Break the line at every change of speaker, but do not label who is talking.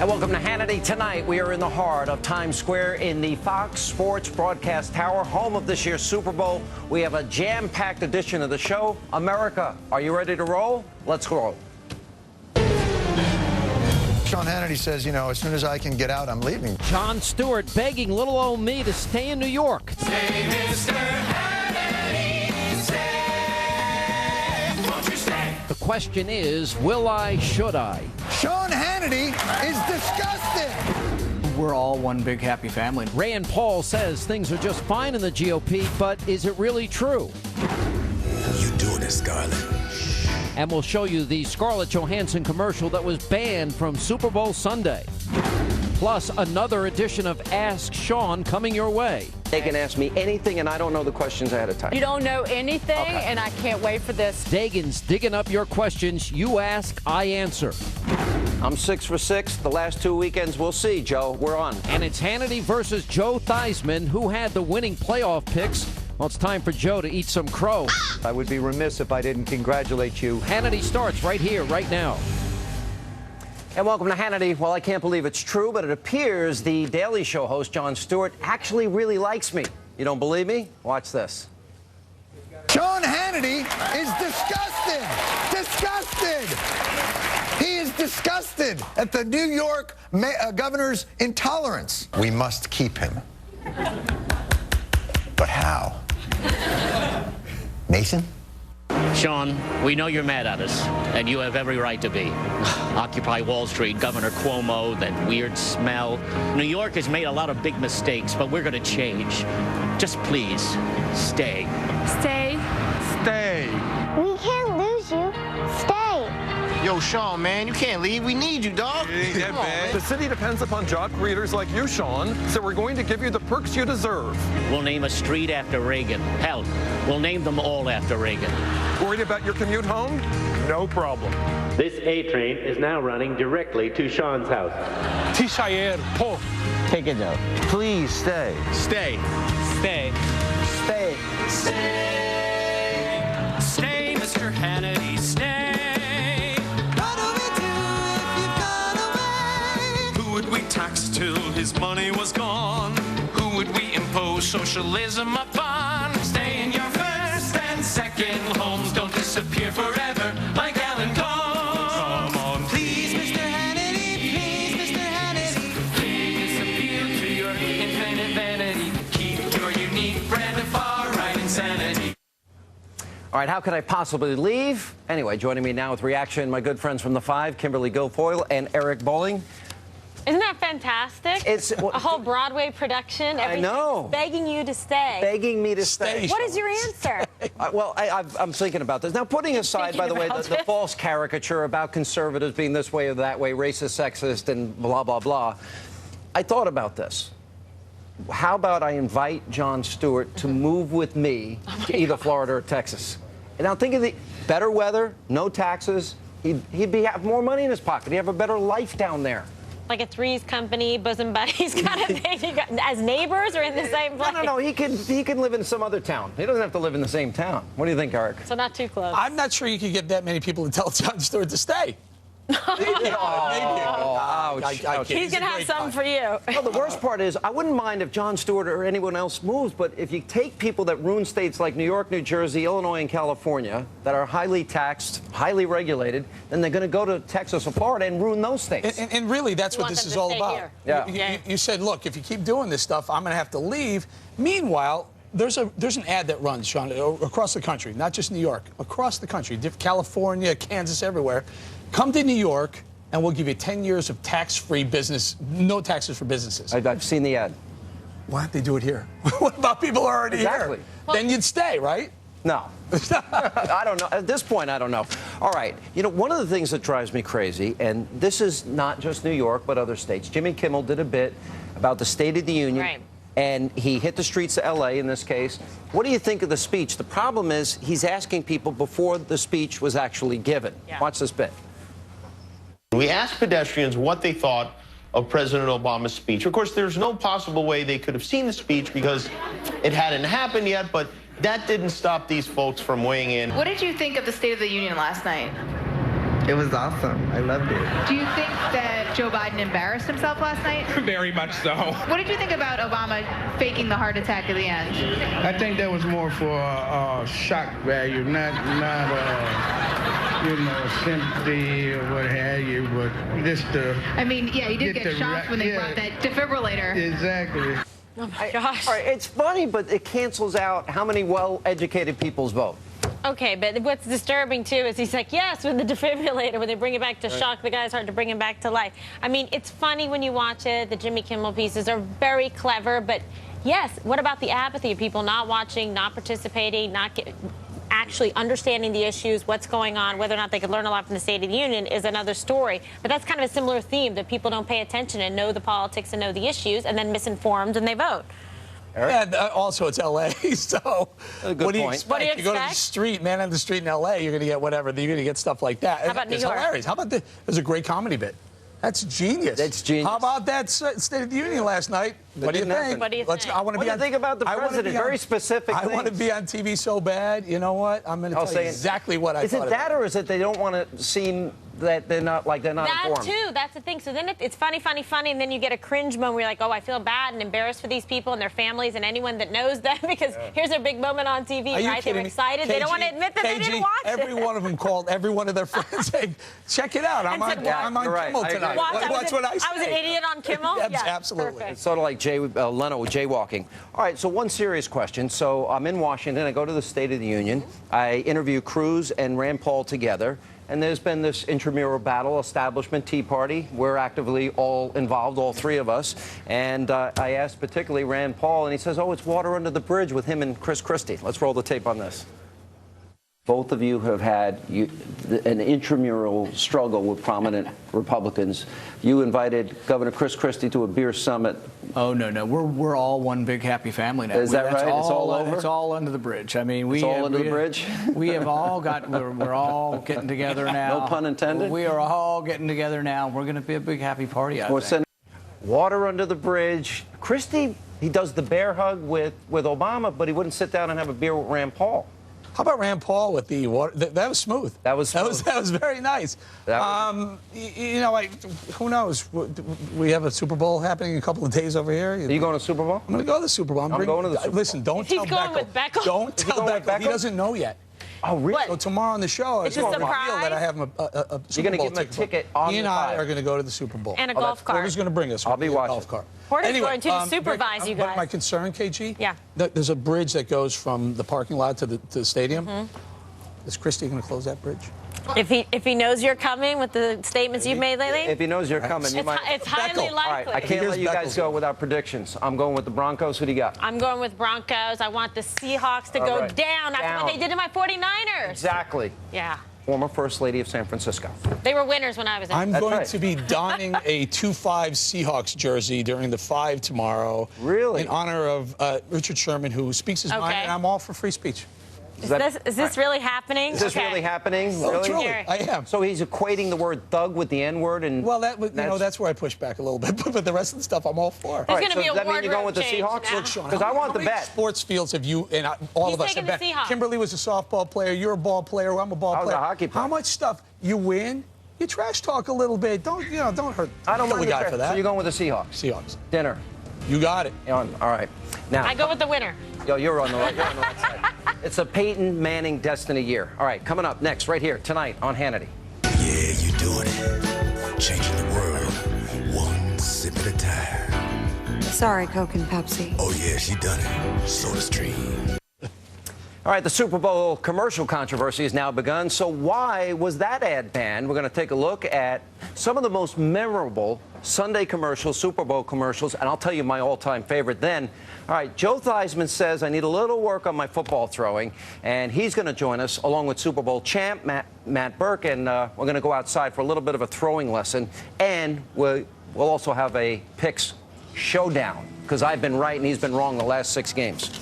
And welcome to Hannity. Tonight, we are in the heart of Times Square in the Fox Sports Broadcast Tower, home of this year's Super Bowl. We have a jam-packed edition of the show. America, are you ready to roll? Let's roll.
Sean Hannity says, you know, as soon as I can get out, I'm leaving.
Jon Stewart begging little old me to stay in New York.
Stay, Mr. Hannity, stay. Won't you stay?
The question is, will I, should I?
Sean Hannity is disgusted.
We're all one big happy family.
Rand Paul says things are just fine in the GOP, but is it really true?
You doing it, Scarlett.
And we'll show you the Scarlett Johansson commercial that was banned from Super Bowl Sunday. Plus, another edition of Ask Sean coming your way.
They can ask me anything, and I don't know the questions ahead of time.
You don't know anything, and I can't wait for this.
Dagan's digging up your questions. You ask, I answer.
I'm 6 for 6. The last 2 weekends, we'll see, Joe. We're on.
And it's Hannity versus Joe Theismann, who had the winning playoff picks. Well, it's time for Joe to eat some crow.
I would be remiss if I didn't congratulate you.
Hannity starts right here, right now.
And welcome to Hannity. Well, I can't believe it's true, but it appears the Daily Show host, Jon Stewart, actually really likes me. You don't believe me? Watch this.
Sean Hannity is disgusted. Disgusted. He is disgusted at the New York governor's intolerance. We must keep him. But how? Mason?
Sean, we know you're mad at us, and you have every right to be. Occupy Wall Street, Governor Cuomo, that weird smell. New York has made a lot of big mistakes, but we're going to change. Just please, stay.
Stay.
Stay.
We can't lose you. Stay.
Yo, Sean, man, you can't leave. We need you, dog.
It ain't that bad. The city depends upon job creators like you, Sean, so we're going to give you the perks you deserve.
We'll name a street after Reagan. Hell, we'll name them all after Reagan.
Worried about your commute home? No problem.
This A train is now running directly to Sean's house.
Tishayer Po.
Take it out. Please stay.
Stay. Stay.
Stay.
Stay. Stay, Mr. Hannity, stay. What do we do if you've gone away? Who would we tax till his money was gone? Who would we impose socialism upon? Stay in your first and second homes. Don't disappear forever like Alan Combs. Come on, please, Mr. Hannity, please, Mr. Hannity. Please appeal to your infinite vanity. Keep your unique brand of far-right insanity.
All right, how could I possibly leave? Anyway, joining me now with reaction, my good friends from The Five, Kimberly Guilfoyle and Eric Bolling.
Isn't that fantastic?
It's
a whole Broadway production.
I know.
Begging you to stay.
Begging me to stay.
What is your answer?
Well, I'm thinking about this. Now, putting aside, by the way, the false caricature about conservatives being this way or that way, racist, sexist, and blah, blah, blah, I thought about this. How about I invite Jon Stewart to move with me to either Florida or Texas? And now think of the better weather, no taxes. He'd have more money in his pocket. He'd have a better life down there.
Like a Three's Company, bosom buddies kind of thing? As neighbors or in the same place?
No. He can live in some other town. He doesn't have to live in the same town. What do you think, Eric?
So not too close.
I'm not sure you could get that many people to tell Jon Stewart to stay.
Ouch.
He's going to have something for you.
Well, the worst part is, I wouldn't mind if Jon Stewart or anyone else moves, but if you take people that ruin states like New York, New Jersey, Illinois, and California that are highly taxed, highly regulated, then they're going to go to Texas or Florida and ruin those states.
And really, that's what this is all about.
Yeah.
You said, look, if you keep doing this stuff, I'm going to have to leave. Meanwhile, there's an ad that runs, Sean, across the country, not just New York, across the country, California, Kansas, everywhere. Come to New York, and we'll give you 10 years of tax-free business, no taxes for businesses.
I've seen the ad.
Why don't they do it here? What about people already
Exactly.
here? Then you'd stay, right?
No. I don't know. At this point, I don't know. All right. You know, one of the things that drives me crazy, and this is not just New York, but other states. Jimmy Kimmel did a bit about the State of the Union.
Right.
And he hit the streets of L.A. in this case. What do you think of the speech? The problem is he's asking people before the speech was actually given.
Yeah.
Watch this bit.
We asked pedestrians what they thought of President Obama's speech. Of course, there's no possible way they could have seen the speech because it hadn't happened yet, but that didn't stop these folks from weighing in.
What did you think of the State of the Union last night? It was awesome. I loved it.
Do you think that Joe Biden embarrassed himself last night?
Very much so.
What did you think about Obama faking the heart attack at the end?
I think that was more for shock value, not sympathy or what have you, but just to...
I mean, yeah, you did get shocked when they brought that defibrillator.
Exactly.
Oh my gosh.
All right, it's funny, but it cancels out how many well-educated people's vote.
Okay, but what's disturbing, too, is he's like, yes, with the defibrillator, when they bring it back to shock the guy's heart to bring him back to life. I mean, it's funny when you watch it. The Jimmy Kimmel pieces are very clever, but yes, what about the apathy of people not watching, not participating, actually understanding the issues, what's going on, whether or not they could learn a lot from the State of the Union is another story. But that's kind of a similar theme, that people don't pay attention and know the politics and know the issues and then misinformed and they vote.
And also, it's L.A., so what do you expect?
What do you
go to the street, man on the street in L.A., you're going to get whatever. You're going to get stuff like that.
How about New
It's
York?
hilarious. How about this? There's a great comedy bit. That's genius.
That's genius.
How about that State of the Union last night? What do you think?
What do you think?
I want to
What
be
do you
on,
think about the president? Very specific
I want to
things.
be on TV so bad. You know what? I'm going to tell you exactly what I thought.
Is it that, or is it they don't want to seem that they're not informed?
That too, that's the thing. So then it's funny, and then you get a cringe moment where you're like, oh, I feel bad and embarrassed for these people and their families and anyone that knows them because here's their big moment on TV,
Are you
right? They were
kidding me?
excited. They don't want to admit that they didn't watch
every
it.
one of them called every one of their friends saying, check it out. I'm on Kimmel tonight. That's what I say.
I was an idiot on Kimmel?
Yes,
Yeah,
absolutely.
perfect.
It's sort of like Leno jaywalking. All right, so one serious question. So I'm in Washington. I go to the State of the Union. I interview Cruz and Rand Paul together. And there's been this intramural battle, establishment, Tea Party. We're actively all involved, all three of us. And I asked particularly Rand Paul, and he says, oh, it's water under the bridge with him and Chris Christie. Let's roll the tape on this. Both of you have had an intramural struggle with prominent Republicans. You invited Governor Chris Christie to a beer summit.
Oh, no. We're all one big happy family now.
Is that right? It's all over?
It's all under the bridge. I mean,
it's all under the bridge?
We have all got, we're all getting together now.
No pun intended?
We are all getting together now. We're going to be a big happy party, I think.
Water under the bridge. Christie, he does the bear hug with Obama, but he wouldn't sit down and have a beer with Rand Paul.
How about Rand Paul with the water? That was smooth. That was very nice. You know, who knows? We have a Super Bowl happening in a couple of days over here.
Are you going to the Super Bowl?
I'm going to go to the Super Bowl. I'm
going to the Super Bowl.
Listen, don't tell Beckel. Don't tell Beckel. He doesn't know yet.
Oh, really?
So tomorrow on the show,
it's a surprise.
That I have a Super Bowl.
You're going to give him a ticket on
He and I are going to go to the Super Bowl.
And a golf cart.
Who's going to bring us?
I'll be watching.
Golf cart.
Porter's going to supervise you guys.
But my concern, KG?
Yeah.
There's a bridge that goes from the parking lot to the stadium. Is Christie going to close that bridge?
If he knows you're coming with the statements you've made lately?
If he knows you're coming, you might.
It's highly likely.
All right, I can't let you guys go without predictions. I'm going with the Broncos. Who do you got?
I'm going with Broncos. I want the Seahawks to go down after what they did to my 49ers.
Exactly.
Yeah.
Former First Lady of San Francisco.
They were winners when I was in.
I'm going to be donning a 2-5 Seahawks jersey during the 5 tomorrow.
Really?
In honor of Richard Sherman, who speaks his mind, and I'm all for free speech.
Is this really happening?
Is this really happening?
Really? Truly, I am.
So he's equating the word thug with the N-word, and
well, that's where I push back a little bit. But the rest of the stuff, I'm all for.
There's going to be a
does that mean you're going with the Seahawks?
Look, Sean,
because I want the bet.
Sports fields have you and all of us have bet. Kimberly was a softball player. You're a ball player. I'm a ball player.
I was a hockey player.
How much stuff you win? You trash talk a little bit. Don't hurt.
I don't
kill the guy for that.
So you're going with the Seahawks?
Seahawks.
Dinner.
You got it.
All right. Now
I go with the winner.
Yo, you're on the right side. It's a Peyton Manning destiny year. All right, coming up next, right here tonight on Hannity.
Yeah, you doing it. Changing the world, one sip at a time.
Sorry, Coke and Pepsi.
Oh yeah, she done it. SodaStream.
All right, the Super Bowl commercial controversy has now begun. So why was that ad banned? We're going to take a look at some of the most memorable Sunday commercials, Super Bowl commercials, and I'll tell you my all-time favorite then. All right, Joe Theismann says, I need a little work on my football throwing, and he's going to join us along with Super Bowl champ Matt Burke, and we're going to go outside for a little bit of a throwing lesson, and we'll also have a picks showdown, because I've been right and he's been wrong the last 6 games.